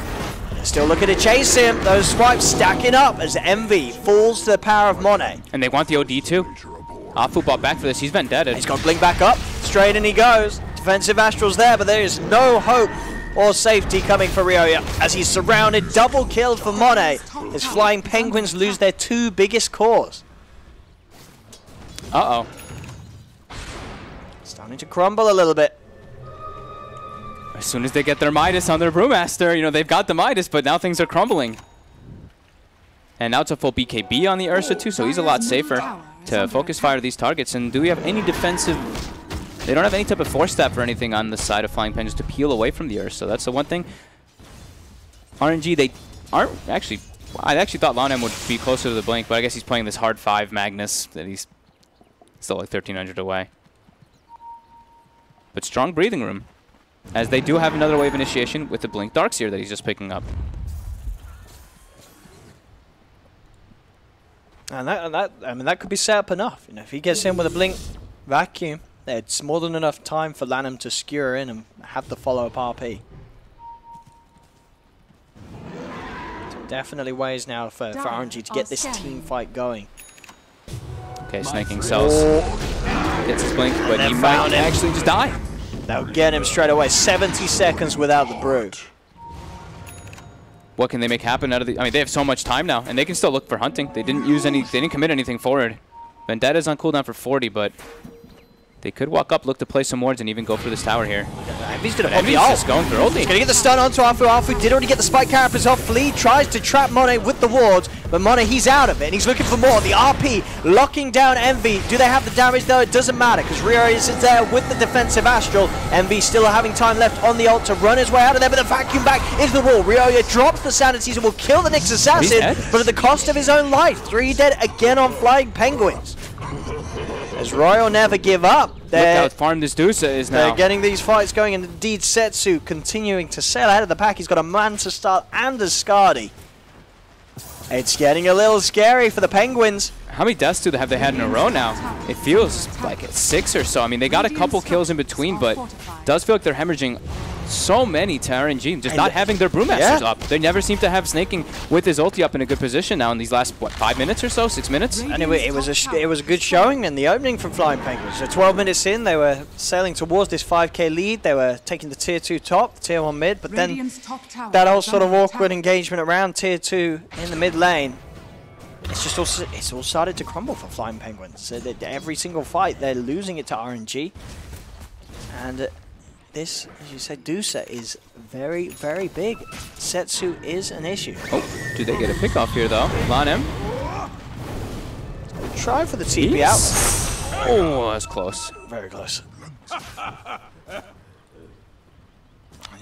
They're still looking to chase him. Those swipes stacking up as Envy falls to the power of Monet. And they want the OD too. Afu bought back for this. He's vendetta. He's got Blink back up. Straight in he goes. Defensive Astral's there, but there is no hope or safety coming for Ryoya as he's surrounded, double killed for Monet as Flying Penguins lose their two biggest cores. Uh-oh. Starting to crumble a little bit. As soon as they get their Midas on their Brewmaster, you know, they've got the Midas, but now things are crumbling. And now it's a full BKB on the Ursa too, so he's a lot safer to focus fire these targets. And do we have any defensive... They don't have any type of force staff or anything on the side of Flying Penguins to peel away from the Ursa, so that's the one thing. RNG, they aren't actually... I actually thought Lonem would be closer to the Blink, but I guess he's playing this hard 5 Magnus that he's still like 1,300 away. But strong breathing room, as they do have another wave initiation with the Blink Darkseer that he's just picking up. And that could be set up enough. You know, if he gets in with a Blink Vacuum, it's more than enough time for Lanham to skewer in and have the follow-up RP. So definitely ways now for RNG to get this team fight going. Okay, Snaking cells. Gets his Blink, but he might actually just die. They'll get him straight away. 70 seconds without the brew. What can they make happen out of the... I mean, they have so much time now, and they can still look for hunting. They didn't use any... They didn't commit anything forward. Vendetta's on cooldown for 40, but... They could walk up, look to play some wards, and even go for this tower here. Envy's going to pop the ult. Just going for ulti. He's going to get the stun onto Afu. Afu did already get the spike carapace off. Flea tries to trap Monet with the wards, but Monet, he's out of it, and he's looking for more. The RP locking down Envy. Do they have the damage, though? It doesn't matter, because Ryoya is there with the defensive Astral. Envy still having time left on the ult to run his way out of there, but the vacuum back is the wall. Ryoya drops the Sanities and will kill the Nyx Assassin, but at the cost of his own life. 3 dead again on Flying Penguins. As Royal never give up. Look how farmed this Dusa is now. They're getting these fights going, and indeed Setsu continuing to sail ahead of the pack. He's got a man to start and a Skadi. It's getting a little scary for the Penguins. How many deaths do they have had in a row now? It feels like it's 6 or so. I mean, they got a couple kills in between, but it does feel like they're hemorrhaging so many to RNG, just not having their Brewmasters up. They never seem to have Snaking with his ulti up in a good position now in these last, what, 5 minutes or so? 6 minutes? Anyway, it was a good showing in the opening from Flying Penguins. So 12 minutes in, they were sailing towards this 5k lead. They were taking the tier 2 top, the tier 1 mid, but then that whole sort of awkward engagement around tier 2 in the mid lane, it's all started to crumble for Flying Penguins. So every single fight, they're losing it to RNG. And this, as you said, Dusa is very, very big. Setsu is an issue. Oh, do they get a pick off here, though? Lonem. Try for the TP out. Oh, that's close. Very close. Yeah,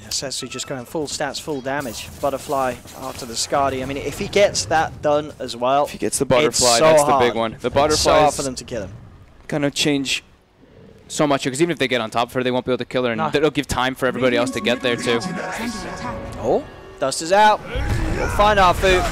Setsu just going full stats, full damage. Butterfly after the Skadi. I mean, if he gets that done as well, if he gets the butterfly, so that's hard. the big one. The butterfly it's so hard for them to kill him. Gonna change so much, because even if they get on top of her, they won't be able to kill her, and it'll give time for everybody else to get there too. Oh, Dust is out. We'll find our food.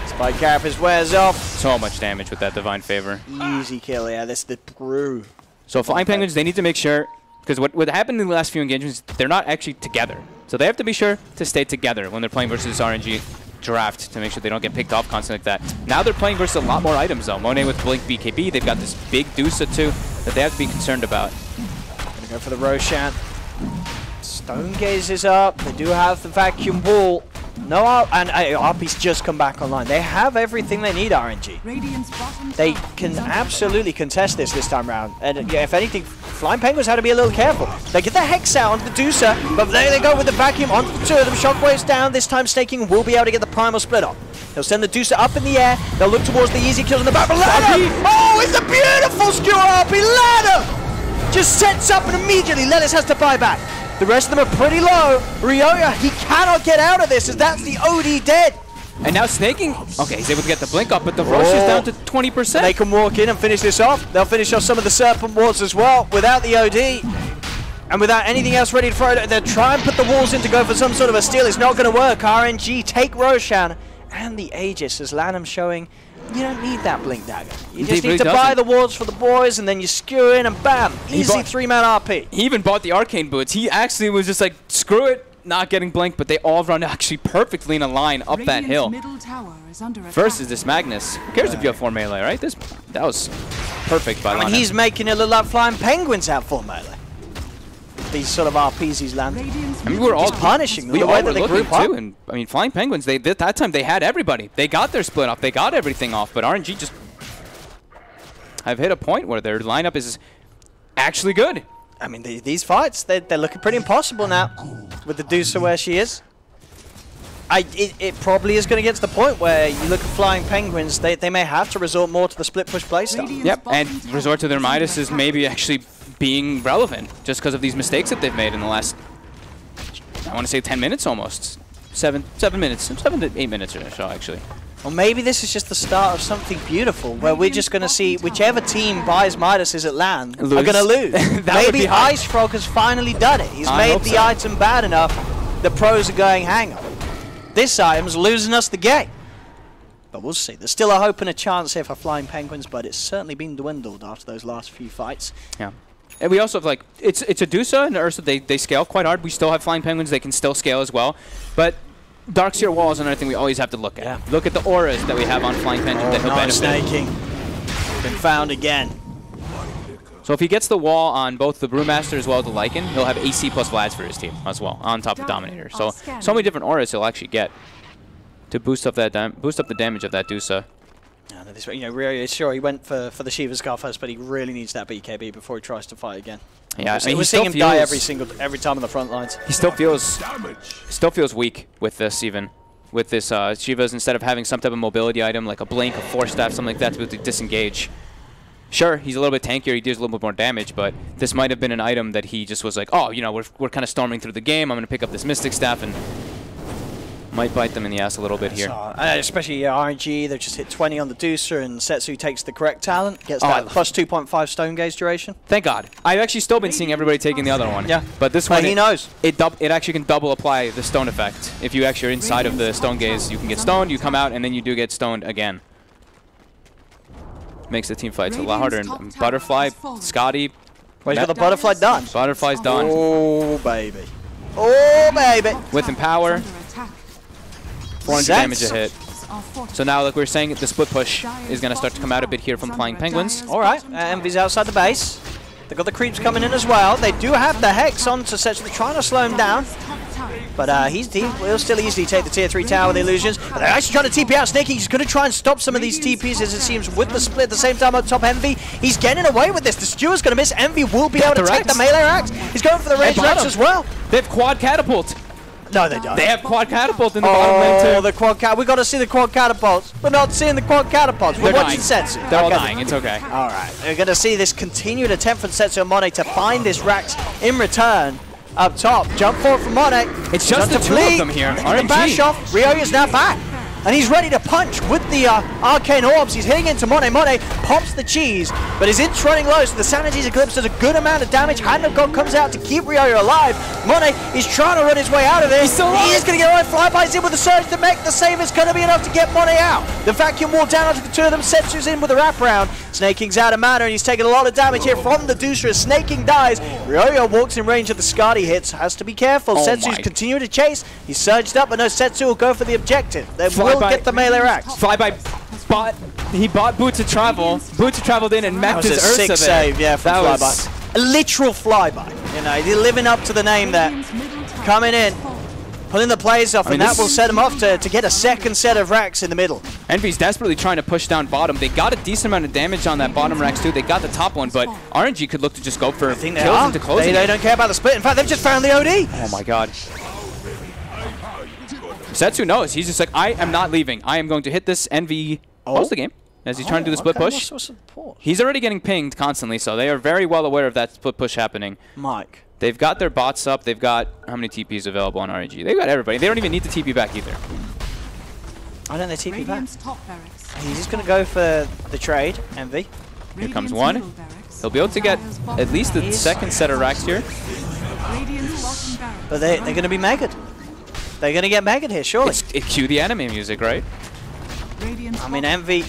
Spike Carapace wears off. So much damage with that Divine Favor. Easy kill, yeah. That's the brew. So Flying Penguins, they need to make sure, because what happened in the last few engagements, they're not actually together. So they have to be sure to stay together when they're playing versus RNG draft to make sure they don't get picked off constantly like that. Now they're playing versus a lot more items though. Monet with Blink BKB, they've got this big Dusa too that they have to be concerned about. Gonna go for the Roshan. Stone Gaze is up. They do have the Vacuum Ball. No, and RP's just come back online. They have everything they need, RNG. They can absolutely contest this time around. And yeah, if anything, Flying Penguins had to be a little careful. They get the Hex out onto the Dusa, but there they go with the Vacuum onto the two of them. Shockwave's down. This time Snaking will be able to get the Primal Split up. They'll send the Dusa up in the air. They'll look towards the easy kills in the back. But Ladder! Oh, it's a beautiful skewer RP. Ladder just sets up and immediately Lelis has to buy back. The rest of them are pretty low. Ryoya, he cannot get out of this as that's the OD dead. And now Snaking, okay, he's able to get the Blink up, but the Rosh is down to 20%. They can walk in and finish this off. They'll finish off some of the Serpent Wards as well without the OD. And without anything else ready to throw, they'll try and put the walls in to go for some sort of a steal. It's not going to work. RNG take Roshan and the Aegis as Lanham showing you don't need that Blink Dagger. You just need to buy the wards for the boys and then you skew in and bam, easy 3-man RP. He even bought the Arcane Boots. He actually was just like, screw it, not getting Blink, but they all run actually perfectly in a line up that hill. Versus this Magnus. Who cares if you have 4 melee, right? That was perfect by Lanham. He's making it look like Flying Penguins have 4 melee. These sort of RPs he's landing. I mean, we're all punishing them. We all were looking too, and I mean, Flying Penguins. That time they had everybody. They got their split off. They got everything off. But RNG just have hit a point where their lineup is actually good. I mean, these fights they're looking pretty impossible now with the Dusa where she is. It probably is going to get to the point where you look at Flying Penguins. They may have to resort more to the split push playstyle. Yep, and resort to their Midas is maybe actually being relevant just because of these mistakes that they've made in the last, I want to say 10 minutes almost. 7 minutes, 7 to 8 minutes or so actually. Or maybe this is just the start of something beautiful where we're just going to see whichever team buys Midases at LAN are going to lose. Maybe Ice Frog has finally done it. He's made the item bad enough. The pros are going, hang on. This item's losing us the game. But we'll see. There's still a hope and a chance here for Flying Penguins, but it's certainly been dwindled after those last few fights. Yeah. And we also have, like, it's a Dusa and Ursa, they scale quite hard. We still have Flying Penguins, they can still scale as well. But Darkseer Wall is another thing we always have to look at. Yeah. Look at the auras that we have on Flying Penguins that he'll benefit. Snaking. Been found again. So if he gets the wall on both the Brewmaster as well as the Lycan, he'll have AC plus Vlads for his team as well, on top of Dominator. So many different auras he'll actually get to boost up that the damage of that Dusa. Ryo, sure, he went for the Shiva Scar first, but he really needs that BKB before he tries to fight again. Yeah, we're seeing him die every time on the front lines. He still feels weak with this even. With this Shiva's, instead of having some type of mobility item like a Blink, a Force Staff, something like that to be able to disengage. Sure, he's a little bit tankier, he deals a little bit more damage, but this might have been an item that he just was like, oh, you know, we're kind of storming through the game, I'm going to pick up this Mystic Staff and might bite them in the ass a little bit here. Especially RNG, they've just hit 20 on the Dusa, and Setsu takes the correct talent, gets that plus 2.5 Stone Gaze duration. Thank God. I've actually still been seeing everybody taking the other one. Yeah. But this one, he knows. It actually can double apply the stone effect. If you actually are inside of the Stone Gaze, you can get stoned, you come out, and then you do get stoned again. Makes the team fights a lot harder. And Butterfly, Scotty. Well, he's got the Butterfly done. Butterfly's done. Oh, baby. Oh, baby. With Empower. 400 damage a hit. So now, like we were saying, the split push is going to start to come out a bit here from Flying Penguins. All right, Envy's outside the base. They've got the creeps coming in as well. They do have the Hex on to Setsu. They're trying to slow him down. But he'll still easily take the tier 3 tower with the illusions. But they're actually trying to TP out Snaky. He's going to try and stop some of these TPs, as it seems, with the split at the same time on top Envy. He's getting away with this. The Stewar's going to miss. Envy will be able to take the melee axe. He's going for the range axe as well. They have quad catapult. No, they don't. They have quad catapult in the bottom lane too. The quad cat. We got to see the quad catapults. We're not seeing the quad catapults. We're watching Setsu. They're all dying. It's okay. All right. We're going to see this continued attempt from Setsu and Monet to find this Rax in return. Up top, jump forward from Monet. It's just the two of them here. The bash off. Ryo is now back. and he's ready to punch with the arcane orbs. He's hitting into Monet. Monet pops the cheese, but his int's running low, so the Sanity's Eclipse does a good amount of damage. Hand of God comes out to keep Ryoyo alive. Monet is trying to run his way out of this. He is going to get right. Flybys in with the surge to make the save. It's going to be enough to get Monet out. The vacuum wall down onto the two of them. Setsu's in with a wraparound. Snake King's out of mana, and he's taking a lot of damage here from the Deucer as Snake King dies. Ryoyo walks in range of the Skadi hits. Has to be careful. Setsu's continuing to chase. He's surged up, but no, Setsu will go for the objective. They will get the melee racks. Flyby bought. He bought Boots of Travel. Boots of traveled in and mech'd his Ursa. Sick save, yeah, from Flyby. A literal flyby. You know, he's living up to the name there. Coming in, pulling the plays off, and that will set him off to get a second set of racks in the middle. Envy's desperately trying to push down bottom. They got a decent amount of damage on that bottom racks too. They got the top one, but RNG could look to just go for kills into closing. They don't care about the split. In fact, they've just found the OD. Oh my god. Setsu knows. He's just like, I am not leaving. I am going to hit this Envy most of the game as he's trying to do the split push. He's already getting pinged constantly, so they are very well aware of that split push happening. Mike. They've got their bots up. They've got how many TPs available on RNG? They've got everybody. They don't even need to TP back either. I don't know TP back. He's just going to go for the trade, Envy. Here comes one. He'll be able to get at least the second set of racks here. But they're going to be megged. They're going to get megged here, surely. Cue the anime music, right? I mean, Envy,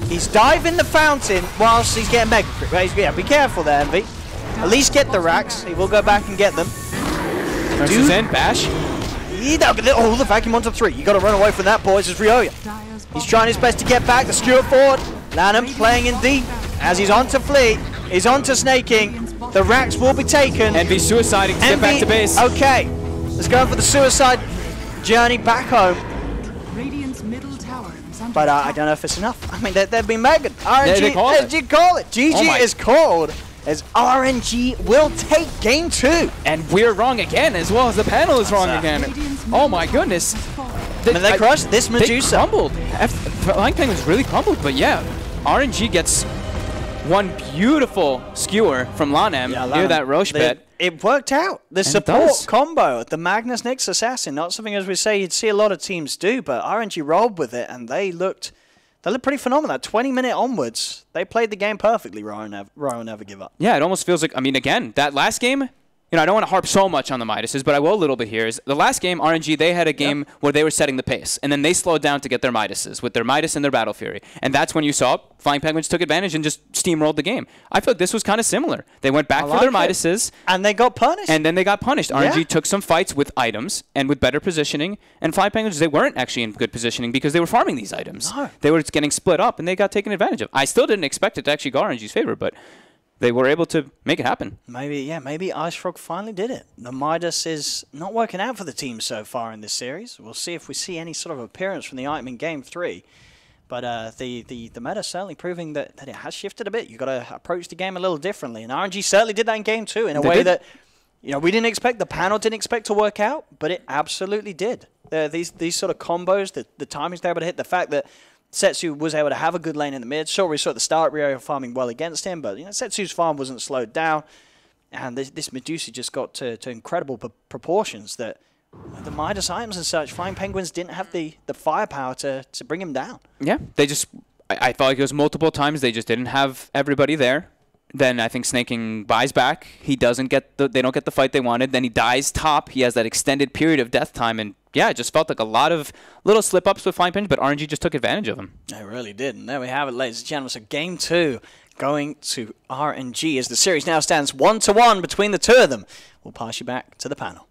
he's diving the fountain whilst he's getting megged. Right? Yeah, be careful there, Envy. At least get the racks. He will go back and get them. Nurses in, bash. Oh, the vacuum onto 3. You got to run away from that, boys. It's Ryoyo. He's trying his best to get back. The skewer forward. Lanham playing in deep as he's on to Fleet. He's on to Snake King. The racks will be taken. Envy suiciding to get back to base. Okay. Let's go for the suicide journey back home. But I don't know if it's enough. I mean, they've been megged. RNG, as you call it. GG is called as RNG will take game 2. And we're wrong again, as well as the panel is wrong again. Oh my goodness. I mean, they crushed this Medusa. They crumbled. Flying Penguins really crumbled, but yeah, RNG gets one beautiful skewer from Lanham near that Roche pit. It worked out. The support combo, the Magnus Nyx Assassin, not something, as we say, you'd see a lot of teams do, but RNG rolled with it, and they looked pretty phenomenal. 20-minute onwards, they played the game perfectly. Ryo never give up. Yeah, it almost feels like, I mean, again, that last game, you know, I don't want to harp so much on the Midases, but I will a little bit here. Is the last game, RNG, they had a game where they were setting the pace, and then they slowed down to get their Midases with their Midas and their Battle Fury. And that's when you saw Flying Penguins took advantage and just steamrolled the game. I feel like this was kind of similar. They went back for their Midases. And they got punished. And then they got punished. RNG took some fights with items and with better positioning, and Flying Penguins, they weren't actually in good positioning because they were farming these items. No. They were getting split up, and they got taken advantage of. I still didn't expect it to actually go RNG's favor, but they were able to make it happen. Maybe Ice Frog finally did it. The Midas is not working out for the team so far in this series. We'll see if we see any sort of appearance from the item in Game 3. But the meta certainly proving that it has shifted a bit. You've got to approach the game a little differently. And RNG certainly did that in Game 2 in a way that, you know, we didn't expect, the panel didn't expect to work out, but it absolutely did. These sort of combos, the timings they're able to hit, the fact that Setsu was able to have a good lane in the mid. Sure, we saw at the start Ryo farming well against him, but you know, Setsu's farm wasn't slowed down. And this Medusa just got to incredible proportions that the Midas items and such, Flying Penguins didn't have the firepower to bring him down. Yeah, they just, I felt like it was multiple times, they just didn't have everybody there. Then I think Snake King buys back. He doesn't get they don't get the fight they wanted. Then he dies top. He has that extended period of death time, and yeah, it just felt like a lot of little slip-ups with Flying Penguins, but RNG just took advantage of him. They really did, and there we have it, ladies and gentlemen. So Game 2 going to RNG as the series now stands 1-1 between the two of them. We'll pass you back to the panel.